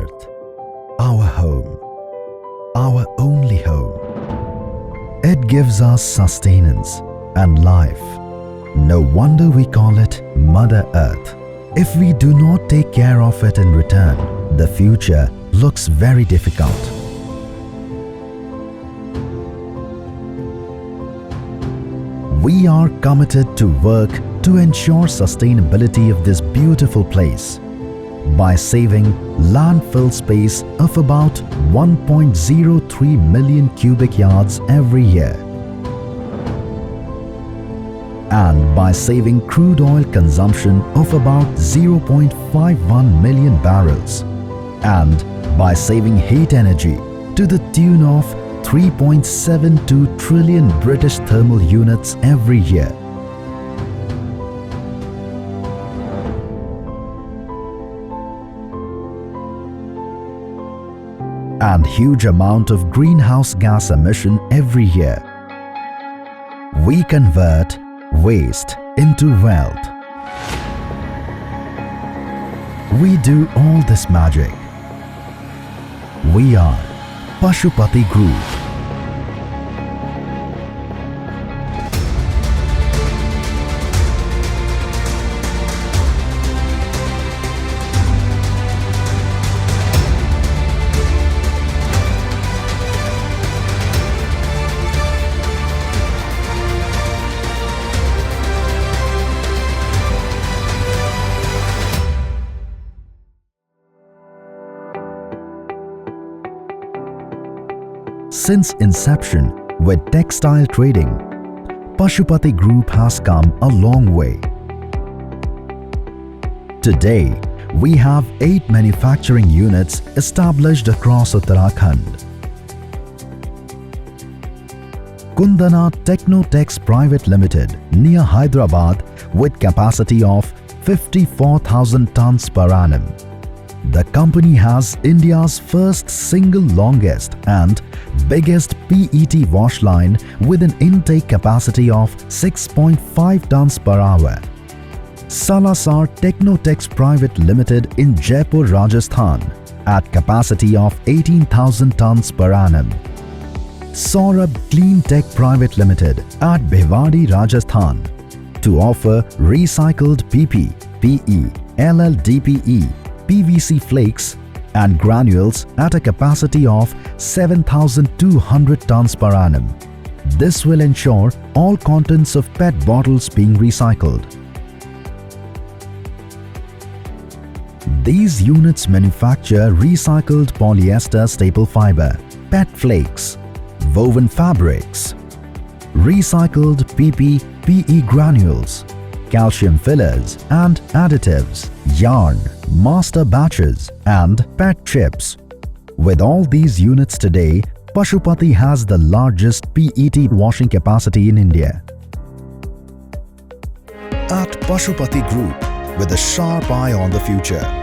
Earth, our home, our only home. It gives us sustenance and life. No wonder we call it Mother Earth. If we do not take care of it in return, the future looks very difficult. We are committed to work to ensure sustainability of this beautiful place by saving landfill space of about 1.03 million cubic yards every year, and by saving crude oil consumption of about 0.51 million barrels, and by saving heat energy to the tune of 3.72 trillion British thermal units every year. And huge amount of greenhouse gas emission every year. We convert waste into wealth. We do all this magic. We are Pashupati Group. Since inception with textile trading, Pashupati Group has come a long way. Today, we have 8 manufacturing units established across Uttarakhand. Kundana Technotex Private Limited near Hyderabad with capacity of 54,000 tons per annum. The company has India's first single longest and biggest PET wash line with an intake capacity of 6.5 tons per hour. Salasar Technotex Private Limited in Jaipur, Rajasthan at capacity of 18,000 tons per annum. Saurabh Clean Tech Private Limited at Bhiwadi, Rajasthan to offer recycled PP, PE, LLDPE, PVC flakes and granules at a capacity of 7,200 tons per annum. This will ensure all contents of PET bottles being recycled. These units manufacture recycled polyester staple fiber, PET flakes, woven fabrics, recycled PP, PE granules, calcium fillers and additives, yarn, master batches and PET chips. With all these units today, Pashupati has the largest PET washing capacity in India. At Pashupati Group, with a sharp eye on the future,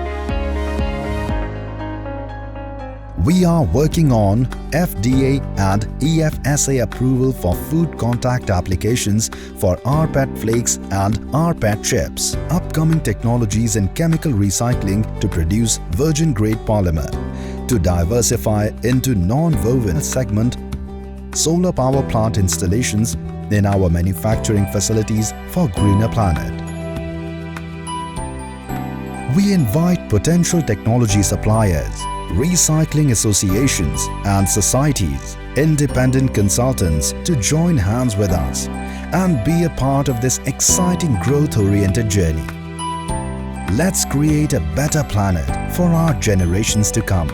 we are working on FDA and EFSA approval for food contact applications for rPET flakes and rPET chips. Upcoming technologies in chemical recycling to produce virgin grade polymer. To diversify into non-woven segment, solar power plant installations in our manufacturing facilities for greener planet. We invite potential technology suppliers, recycling associations and societies, independent consultants to join hands with us and be a part of this exciting growth-oriented journey. Let's create a better planet for our generations to come.